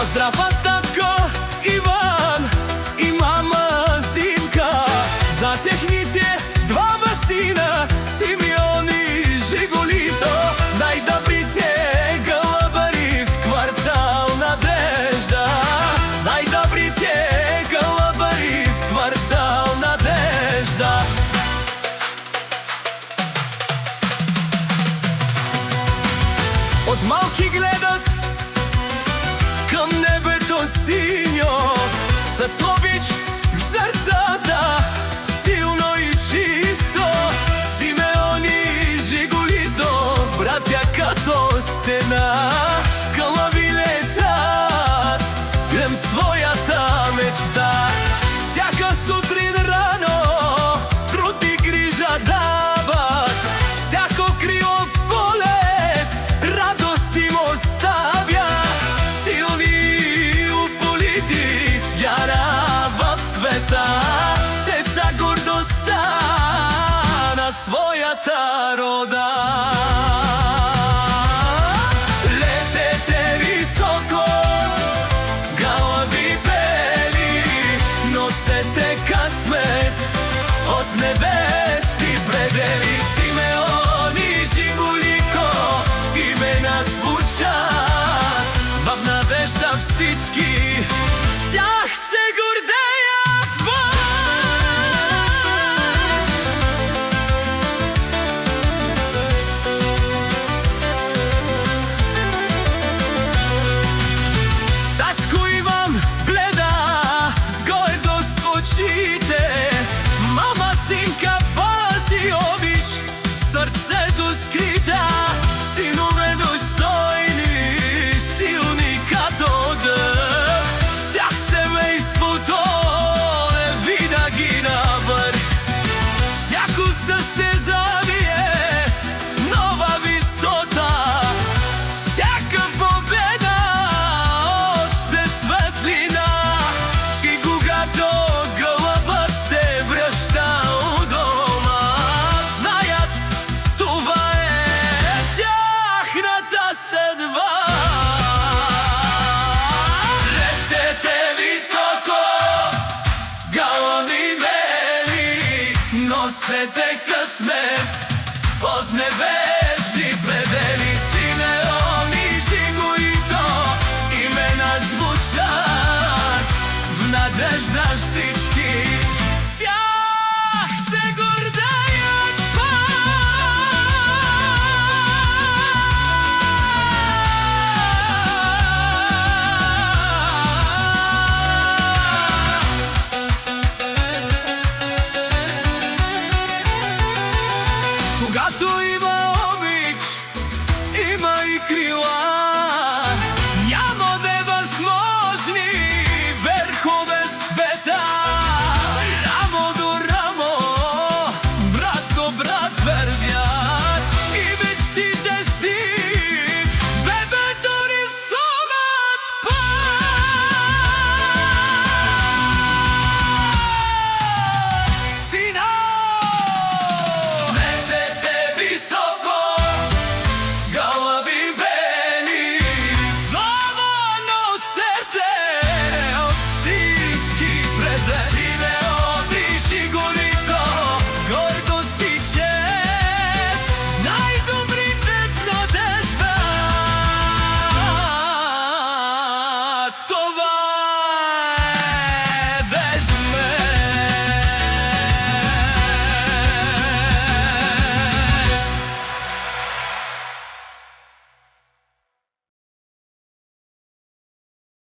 Поздрава татко Иван и мама Зинка за техните двама сина Симеон и Жигулито, најдобрите галабари в квартал Надежда, најдобрите галабари в квартал Надежда. Од малки гледат кам небето синьо, с обич в срцата, силно и чисто. Симеон и Жигулито, братја като стена, скалови летат крем својата мечта. Всяка сутрин рано труд и грижа дават, всяко криво в полет радост им оставя. Силни уполити с вяра в света, те са гордостта на својата рода. Летете високо, галави бели, носете късмет от небесни предели. Симеон и Жигулико имена звучат, в Надежда всички с тях се гордеят. Татко Иван гледа с гордост в очите, мама Зинка пази обич в сърцето скрита. Синове достойни, силни като дъх, с тях семейството е винаги навърх. Всяко състезание нова висота, всяка победа още светлина. И когато гълъбът се връща у дома, знаят това е тяхната съдба. Летете високо, галони бели, носете късмет от небе.